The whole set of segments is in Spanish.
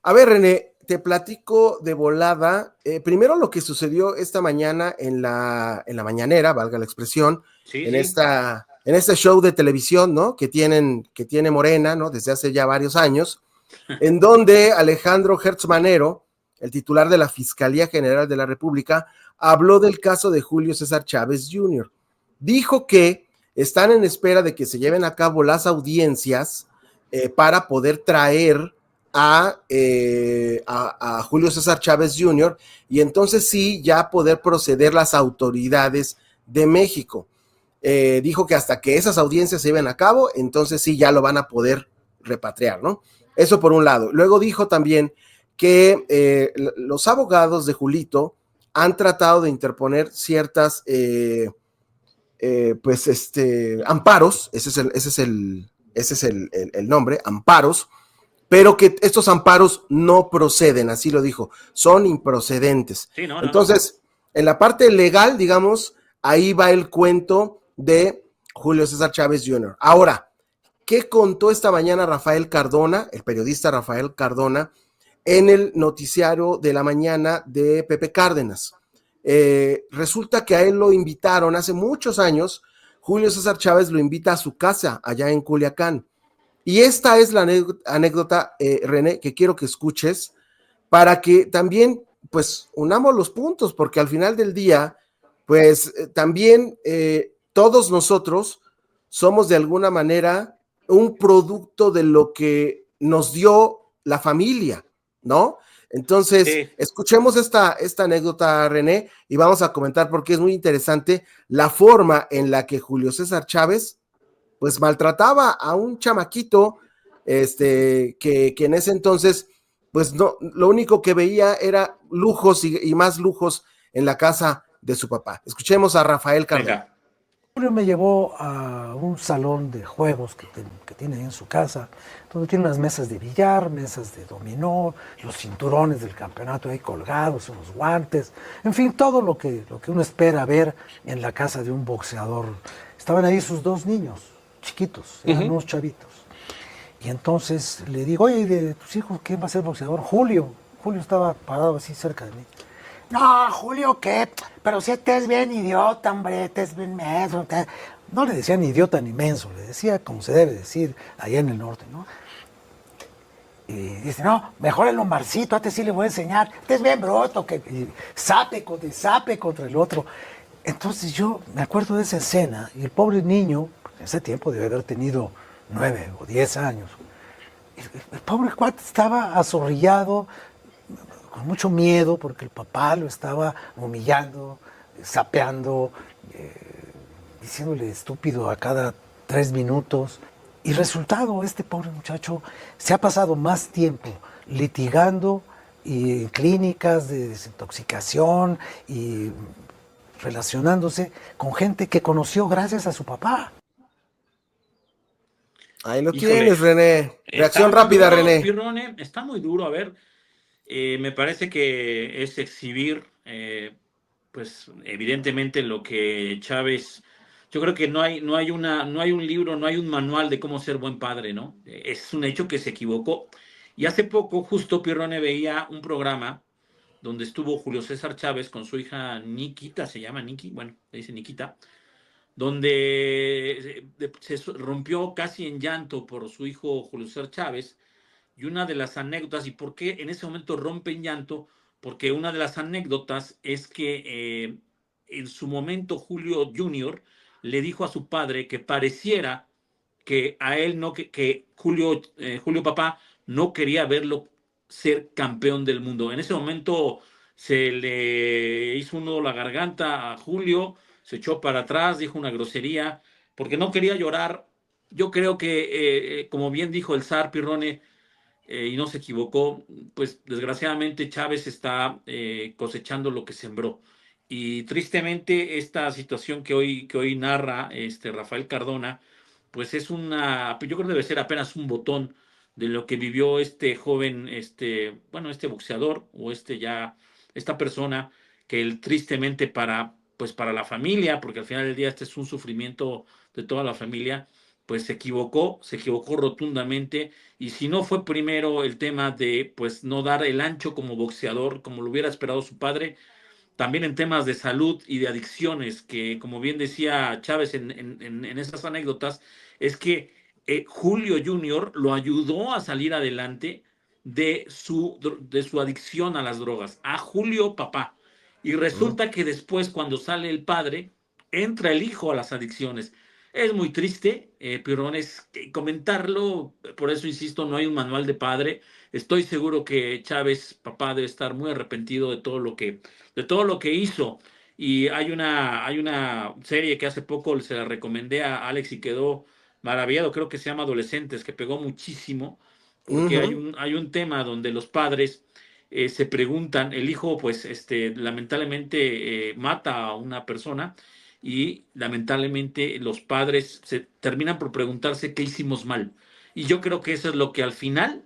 A ver, René, te platico de volada. Primero lo que sucedió esta mañana en la mañanera, valga la expresión, Sí, en, sí. en este show de televisión, ¿no? Que tiene Morena, ¿no? Desde hace ya varios años, en donde Alejandro Hertz Manero, el titular de la Fiscalía General de la República, habló del caso de Julio César Chávez Jr. Dijo que están en espera de que se lleven a cabo las audiencias para poder traer a Julio César Chávez Jr. y entonces sí ya poder proceder las autoridades de México. Dijo que hasta que esas audiencias se lleven a cabo, entonces sí ya lo van a poder repatriar, ¿no? Eso por un lado. Luego dijo también que los abogados de Julito han tratado de interponer ciertas, amparos, ese es el nombre, amparos, pero que estos amparos no proceden, así lo dijo, son improcedentes. Sí, no, no, no. Entonces, en la parte legal, digamos, ahí va el cuento de Julio César Chávez Jr. Ahora, ¿qué contó esta mañana Rafael Cardona, el periodista Rafael Cardona, en el noticiario de la mañana de Pepe Cárdenas? Resulta que a él lo invitaron hace muchos años, Julio César Chávez lo invita a su casa allá en Culiacán. Y esta es la anécdota, René, que quiero que escuches para que también, pues, unamos los puntos, porque al final del día, pues, también todos nosotros somos de alguna manera un producto de lo que nos dio la familia, ¿no? Entonces, Sí. escuchemos esta anécdota, René, y vamos a comentar porque es muy interesante la forma en la que Julio César Chávez pues maltrataba a un chamaquito, que en ese entonces, pues no, lo único que veía era lujos y más lujos en la casa de su papá. Escuchemos a Rafael Cardona. Venga. Julio me llevó a un salón de juegos que tiene ahí en su casa, donde tiene unas mesas de billar, mesas de dominó, los cinturones del campeonato ahí colgados, unos guantes, en fin, todo lo que uno espera ver en la casa de un boxeador. Estaban ahí sus dos niños, chiquitos, eran unos chavitos. Y entonces le digo, oye, ¿de tus hijos quién va a ser boxeador? Julio. Julio estaba parado así cerca de mí. No, Julio, ¿qué? Pero si te es bien idiota, hombre, te es bien menso. No le decía ni idiota ni menso, le decía como se debe decir allá en el norte, ¿no? Y dice, no, mejor el Lombarcito, a ti sí le voy a enseñar. Te es bien broto, que sape contra el otro. Entonces yo me acuerdo de esa escena y el pobre niño, en ese tiempo debe haber tenido 9 o 10 años. El pobre cuate estaba azorrillado, con mucho miedo, porque el papá lo estaba humillando, sapeando, diciéndole estúpido a cada 3 minutos. Y resultado, este pobre muchacho se ha pasado más tiempo litigando y en clínicas de desintoxicación y relacionándose con gente que conoció gracias a su papá. Ahí lo Híjole, tienes, René. está Reacción muy rápida, duro, René. Pirrone, está muy duro. A ver, me parece que es exhibir, pues, evidentemente lo que Chávez. Yo creo que no hay un libro, no hay un manual de cómo ser buen padre, ¿no? Es un hecho que se equivocó. Y hace poco, justo Pirrone veía un programa donde estuvo Julio César Chávez con su hija Nikita, se llama Niki, bueno, le dice Nikita, donde se rompió casi en llanto por su hijo Julio César Chávez. Y una de las anécdotas, y por qué en ese momento rompe en llanto, porque una de las anécdotas es que en su momento Julio Junior le dijo a su padre que pareciera que a él no, que Julio papá no quería verlo ser campeón del mundo. En ese momento se le hizo un nudo la garganta a Julio, se echó para atrás, dijo una grosería, porque no quería llorar. Yo creo que, como bien dijo el zar Pirrone, y no se equivocó, pues desgraciadamente Chávez está cosechando lo que sembró. Y tristemente esta situación que hoy narra Rafael Cardona, pues es una, yo creo que debe ser apenas un botón de lo que vivió este joven, bueno, este boxeador o esta persona que él, tristemente para, pues para la familia, porque al final del día este es un sufrimiento de toda la familia, pues se equivocó rotundamente, y si no fue primero el tema de pues no dar el ancho como boxeador, como lo hubiera esperado su padre, también en temas de salud y de adicciones, que como bien decía Chávez en esas anécdotas, es que Julio Junior lo ayudó a salir adelante de su adicción a las drogas, a Julio papá. Y resulta que después, cuando sale el padre, entra el hijo a las adicciones. Es muy triste, pero es que comentarlo, por eso insisto, no hay un manual de padre. Estoy seguro que Chávez, papá, debe estar muy arrepentido de todo lo que hizo. Y hay una serie que hace poco se la recomendé a Alex y quedó maravillado, creo que se llama Adolescentes, que pegó muchísimo, porque hay un tema donde los padres se preguntan, el hijo pues lamentablemente mata a una persona, y lamentablemente los padres se terminan por preguntarse qué hicimos mal. Y yo creo que eso es lo que al final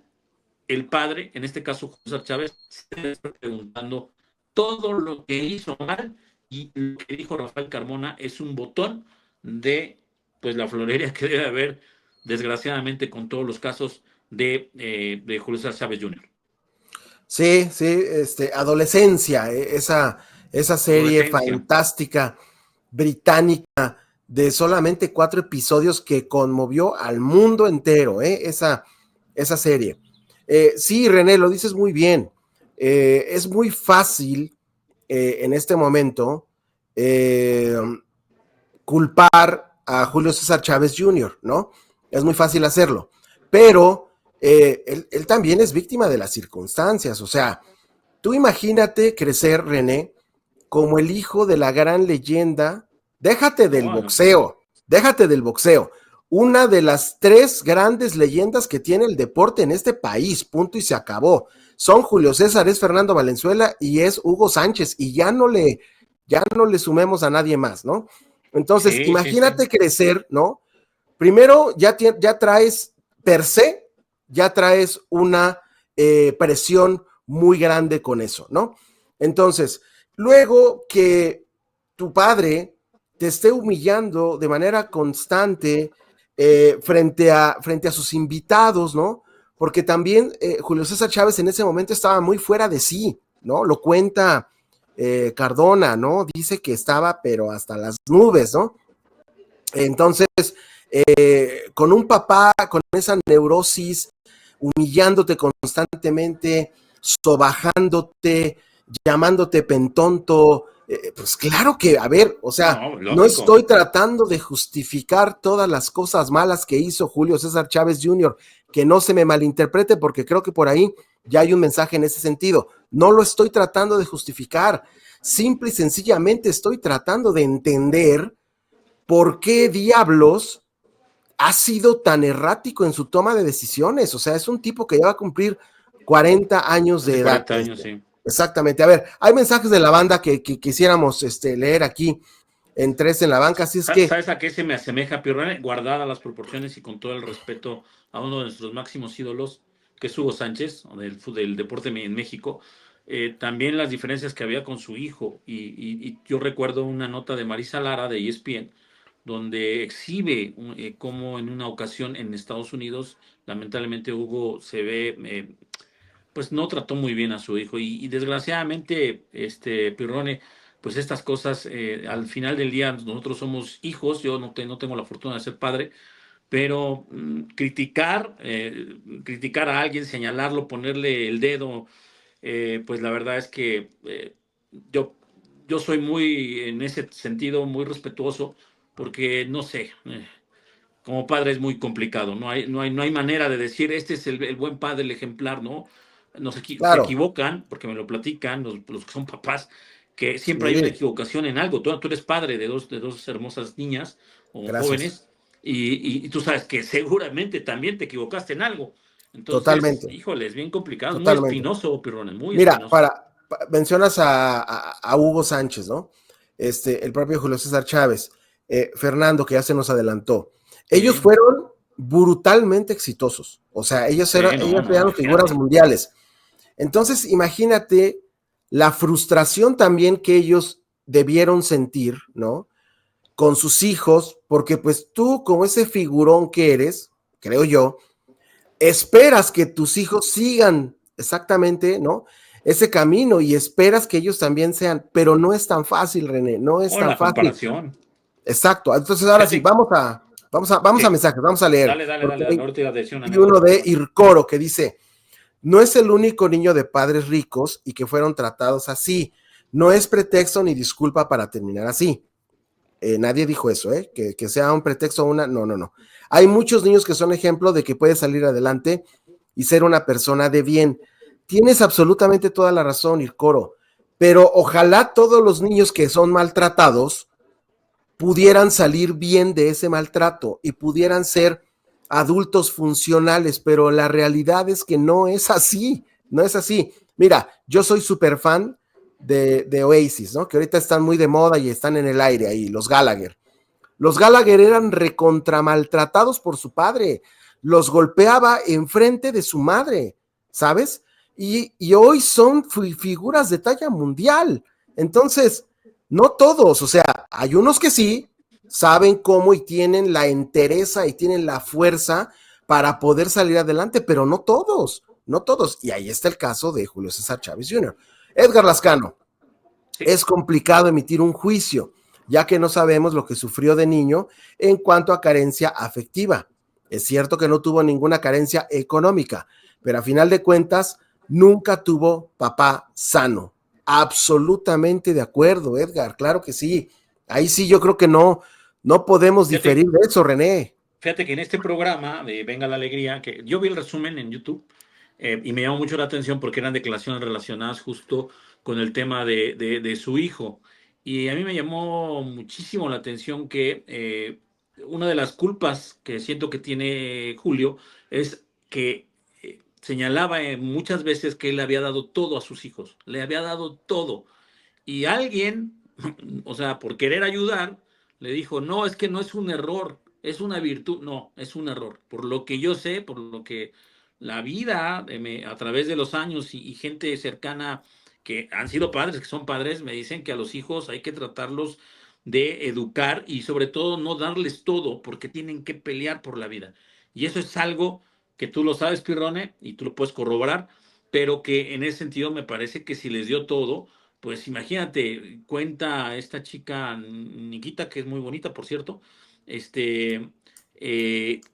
el padre, en este caso José Chávez, se está preguntando todo lo que hizo mal, y lo que dijo Rafael Carmona es un botón de pues la florería que debe haber, desgraciadamente, con todos los casos de Julio César Chávez Jr. Sí, sí, Adolescencia, esa serie Adolescencia. fantástica británica de solamente 4 episodios que conmovió al mundo entero, esa serie. Sí, René, lo dices muy bien. Es muy fácil en este momento culpar a Julio César Chávez Jr., ¿no? Es muy fácil hacerlo, pero él también es víctima de las circunstancias. O sea, tú imagínate crecer, René, como el hijo de la gran leyenda, No, déjate del boxeo, una de las 3 grandes leyendas que tiene el deporte en este país, punto y se acabó. Son Julio César, es Fernando Valenzuela y es Hugo Sánchez, y ya no le sumemos a nadie más, ¿no? Entonces, sí, sí, sí. imagínate crecer, ¿no? Primero, ya traes, per se, ya traes una presión muy grande con eso, ¿no? Entonces, luego que tu padre te esté humillando de manera constante frente a sus invitados, ¿no? Porque también Julio César Chávez en ese momento estaba muy fuera de sí, ¿no? Lo cuenta Cardona, ¿no? Dice que estaba, pero hasta las nubes, ¿no? Entonces, con un papá con esa neurosis, humillándote constantemente, sobajándote, llamándote pentonto, pues claro que, a ver, o sea, No, no lógico. estoy tratando de justificar todas las cosas malas que hizo Julio César Chávez Jr., que no se me malinterprete, porque creo que por ahí ya hay un mensaje en ese sentido. No lo estoy tratando de justificar, simple y sencillamente estoy tratando de entender por qué diablos ha sido tan errático en su toma de decisiones. O sea, es un tipo que ya va a cumplir 40 años de Hace edad. 40 años, sí. Exactamente. A ver, hay mensajes de la banda que quisiéramos leer aquí en Tres en la Banca, así es que... ¿Sabes a qué se me asemeja, Pirrone? Guardadas las proporciones y con todo el respeto a uno de nuestros máximos ídolos, que es Hugo Sánchez, del deporte en México. También las diferencias que había con su hijo. Y yo recuerdo una nota de Marisa Lara de ESPN, donde exhibe cómo en una ocasión en Estados Unidos, lamentablemente Hugo se ve, pues no trató muy bien a su hijo. Y desgraciadamente, Pirrone, pues estas cosas, al final del día, nosotros somos hijos, yo no tengo la fortuna de ser padre, pero criticar a alguien, señalarlo, ponerle el dedo, pues la verdad es que yo, yo soy muy, en ese sentido, muy respetuoso, porque no sé, como padre es muy complicado, no hay manera de decir, este es el buen padre, el ejemplar, ¿no? Se Claro, equivocan, porque me lo platican los que son papás, que siempre hay una sí, equivocación en algo. Tú eres padre de dos hermosas niñas o gracias. jóvenes, y tú sabes que seguramente también te equivocaste en algo. Entonces, Totalmente, híjole, es bien complicado, es muy totalmente. espinoso, Pirrón, es muy Mira, espinoso. mencionas a Hugo Sánchez, ¿no? El propio Julio César Chávez, Fernando, que ya se nos adelantó. Ellos Sí, fueron brutalmente exitosos. O sea, sí, ellos no, eran figuras imagínate. mundiales. Entonces, imagínate la frustración también que ellos debieron sentir, ¿no? con sus hijos, porque pues tú, como ese figurón que eres, creo yo, esperas que tus hijos sigan exactamente, ¿no? Ese camino y esperas que ellos también sean, pero no es tan fácil, René, no es O tan la fácil. comparación. Exacto. Entonces ahora sí, Fíjate, vamos a sí. mensajes, vamos a leer. Dale. Ahorita iba a decir una Hay uno anécdota. de Ircoro que dice, no es el único niño de padres ricos y que fueron tratados así. No es pretexto ni disculpa para terminar así. Nadie dijo eso, que sea un pretexto o una... No. Hay muchos niños que son ejemplo de que puedes salir adelante y ser una persona de bien. Tienes absolutamente toda la razón, Ircoro, pero ojalá todos los niños que son maltratados pudieran salir bien de ese maltrato y pudieran ser adultos funcionales, pero la realidad es que no es así, no es así. Mira, yo soy súper fan de Oasis, ¿no? Que ahorita están muy de moda y están en el aire ahí, los Gallagher. Los Gallagher eran recontra maltratados por su padre, los golpeaba enfrente de su madre, ¿sabes? Y hoy son figuras de talla mundial. Entonces, no todos, o sea, hay unos que sí saben cómo y tienen la entereza y tienen la fuerza para poder salir adelante, pero no todos, no todos. Y ahí está el caso de Julio César Chávez Jr. Edgar Lascano, Sí. es complicado emitir un juicio, ya que no sabemos lo que sufrió de niño en cuanto a carencia afectiva. Es cierto que no tuvo ninguna carencia económica, pero a final de cuentas nunca tuvo papá sano. Absolutamente de acuerdo, Edgar, claro que sí. Ahí sí yo creo que no podemos diferir de eso, René. Fíjate que en este programa de Venga la Alegría, que yo vi el resumen en YouTube y me llamó mucho la atención porque eran declaraciones relacionadas justo con el tema de su hijo. Y a mí me llamó muchísimo la atención que una de las culpas que siento que tiene Julio es que señalaba muchas veces que él le había dado todo a sus hijos, le había dado todo. Y alguien, o sea, por querer ayudar, le dijo, no, es que no es un error, es una virtud. No, es un error. Por lo que yo sé, por lo que la vida a través de los años y gente cercana que han sido padres, que son padres, me dicen que a los hijos hay que tratarlos de educar y sobre todo no darles todo porque tienen que pelear por la vida. Y eso es algo que tú lo sabes, Pirrone, y tú lo puedes corroborar, pero que en ese sentido me parece que si les dio todo, pues imagínate, cuenta esta chica Nikita, que es muy bonita, por cierto,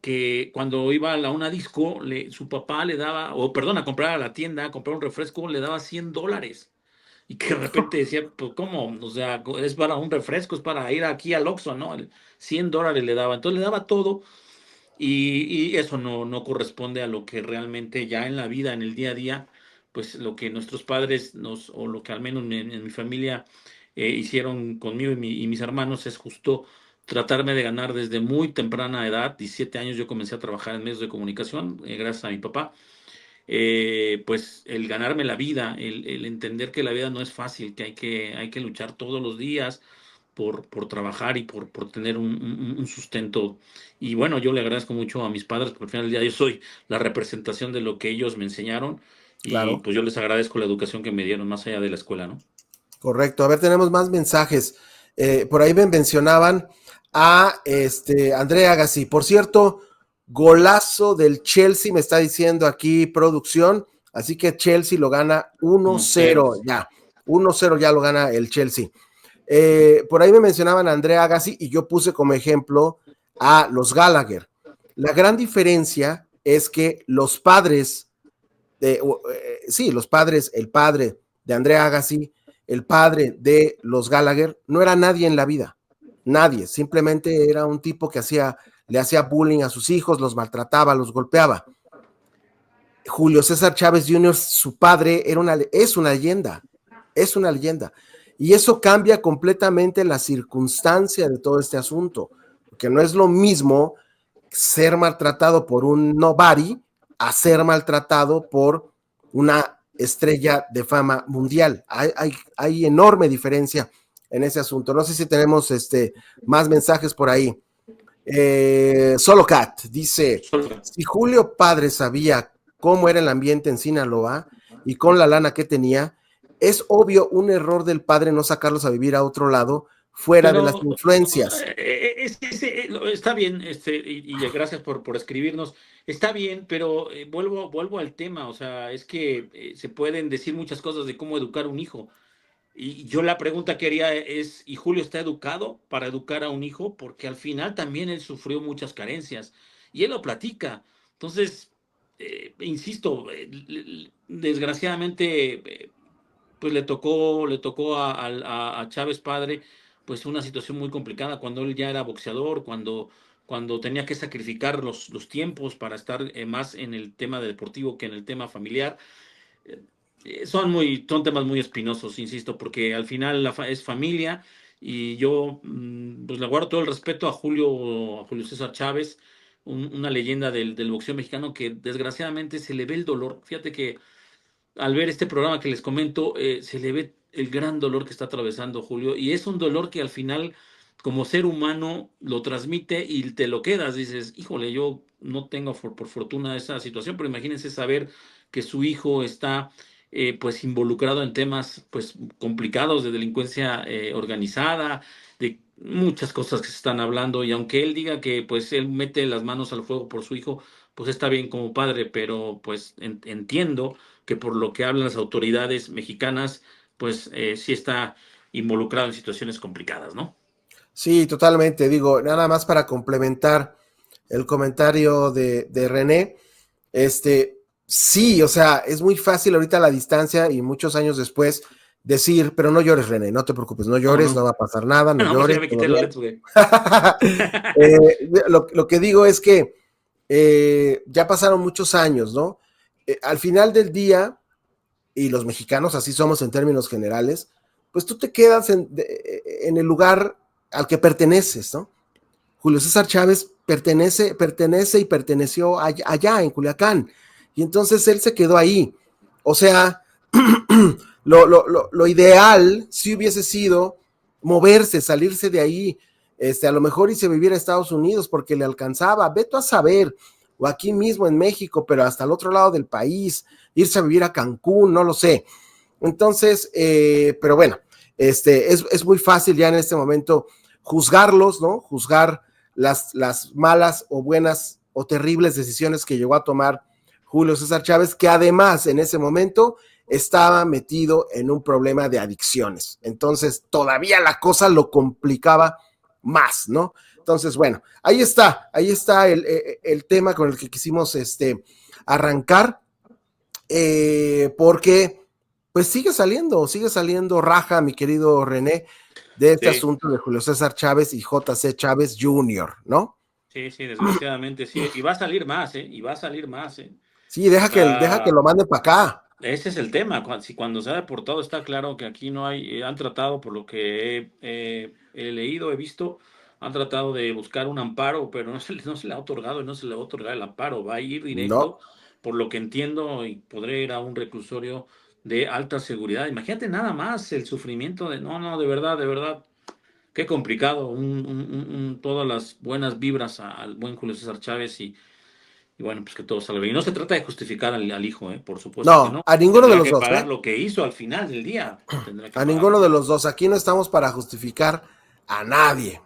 que cuando iba a una disco, su papá le daba, o perdón, a comprar a la tienda, a comprar un refresco, le daba $100. Y que de repente decía, pues, ¿cómo? O sea, es para un refresco, es para ir aquí al Oxxo, ¿no? $100 le daba. Entonces le daba todo y eso no corresponde a lo que realmente ya en la vida, en el día a día, pues lo que nuestros padres o lo que al menos en mi familia hicieron conmigo y mis hermanos es justo tratarme de ganar desde muy temprana edad. 17 años yo comencé a trabajar en medios de comunicación, gracias a mi papá. Pues el ganarme la vida, el entender que la vida no es fácil, que hay que luchar todos los días por trabajar y por tener un sustento. Y bueno, yo le agradezco mucho a mis padres, porque al final del día yo soy la representación de lo que ellos me enseñaron y Claro, pues yo les agradezco la educación que me dieron más allá de la escuela, ¿no? correcto. A ver, tenemos más mensajes. Por ahí me mencionaban a Andrea Agassi. Por cierto, golazo del Chelsea, me está diciendo aquí producción. Así que Chelsea lo gana 1-0. 1-0 ya. 1-0 ya lo gana el Chelsea. Por ahí me mencionaban a Andrea Agassi y yo puse como ejemplo a los Gallagher. La gran diferencia es que los padres, los padres, el padre de Andrea Agassi, el padre de los Gallagher, no era nadie en la vida, nadie, simplemente era un tipo que le hacía bullying a sus hijos, los maltrataba, los golpeaba. Julio César Chávez Jr., su padre, es una leyenda, es una leyenda. Y eso cambia completamente la circunstancia de todo este asunto, porque no es lo mismo ser maltratado por un nobody a ser maltratado por una estrella de fama mundial. Hay enorme diferencia en ese asunto. No sé si tenemos más mensajes por ahí. Solo Cat dice, si Julio Padre sabía cómo era el ambiente en Sinaloa y con la lana que tenía, es obvio un error del padre no sacarlos a vivir a otro lado fuera de las Pero influencias. está bien, y gracias por escribirnos. Está bien, pero vuelvo al tema. O sea, es que se pueden decir muchas cosas de cómo educar a un hijo. Y yo la pregunta que haría es, ¿y Julio está educado para educar a un hijo? Porque al final también él sufrió muchas carencias y él lo platica. Entonces, insisto, desgraciadamente, pues le tocó a Chávez padre, pues una situación muy complicada cuando él ya era boxeador, cuando tenía que sacrificar los tiempos para estar más en el tema de deportivo que en el tema familiar. Son temas muy espinosos, insisto, porque al final es familia y yo pues le guardo todo el respeto a Julio César Chávez, una leyenda del boxeo mexicano que desgraciadamente se le ve el dolor. Fíjate que al ver este programa que les comento, se le ve el gran dolor que está atravesando Julio y es un dolor que al final como ser humano lo transmite y te lo quedas, dices, híjole, yo no tengo por fortuna esa situación, pero imagínense saber que su hijo está pues involucrado en temas pues complicados de delincuencia organizada, de muchas cosas que se están hablando y aunque él diga que pues él mete las manos al fuego por su hijo, pues está bien como padre, pero pues entiendo que por lo que hablan las autoridades mexicanas, pues sí está involucrado en situaciones complicadas, ¿no? Sí, totalmente. Digo, nada más para complementar el comentario de René, sí, o sea, es muy fácil ahorita a la distancia y muchos años después decir, pero no llores, René, no te preocupes, no No, llores, no no. va a pasar nada, no No, pues ya llores, me todo quité los bien. lentes, güey. Lo que digo es que ya pasaron muchos años, ¿no? Al final del día, y los mexicanos así somos en términos generales, pues tú te quedas en el lugar al que perteneces, ¿no? Julio César Chávez pertenece y perteneció allá en Culiacán, y entonces él se quedó ahí. O sea, lo ideal si hubiese sido moverse, salirse de ahí, a lo mejor irse a vivir a Estados Unidos porque le alcanzaba, veto a saber, o aquí mismo en México, pero hasta el otro lado del país, irse a vivir a Cancún, no lo sé. Entonces, pero bueno, es muy fácil ya en este momento juzgarlos, ¿no? Juzgar las malas o buenas o terribles decisiones que llegó a tomar Julio César Chávez, que además en ese momento estaba metido en un problema de adicciones. Entonces, todavía la cosa lo complicaba más, ¿no? Entonces, bueno, ahí está el tema con el que quisimos arrancar, porque pues sigue saliendo raja, mi querido René, de este Sí, asunto de Julio César Chávez y J.C. Chávez Jr., ¿no? sí, desgraciadamente sí. Y va a salir más, ¿eh? Y va a salir más, ¿eh? Sí, O deja que sea, lo manden para acá. ese es el tema. Si cuando se ha deportado está claro que aquí no hay, han tratado, por lo que he leído, he visto, han tratado de buscar un amparo, pero no se le ha otorgado y no se le va a otorgar el amparo. Va a ir No, directo, por lo que entiendo, y podré ir a un reclusorio de alta seguridad. Imagínate nada más el sufrimiento no, de verdad, qué complicado. Todas las buenas vibras al buen Julio César Chávez y bueno, pues que todo salga bien. Y no se trata de justificar al hijo, por supuesto que no, no. a ninguno de Tendrá los que dos, pagar ¿eh? lo que hizo al final del día. Tendrá que A pagar lo ninguno que de hizo. los dos. Aquí no estamos para justificar a nadie.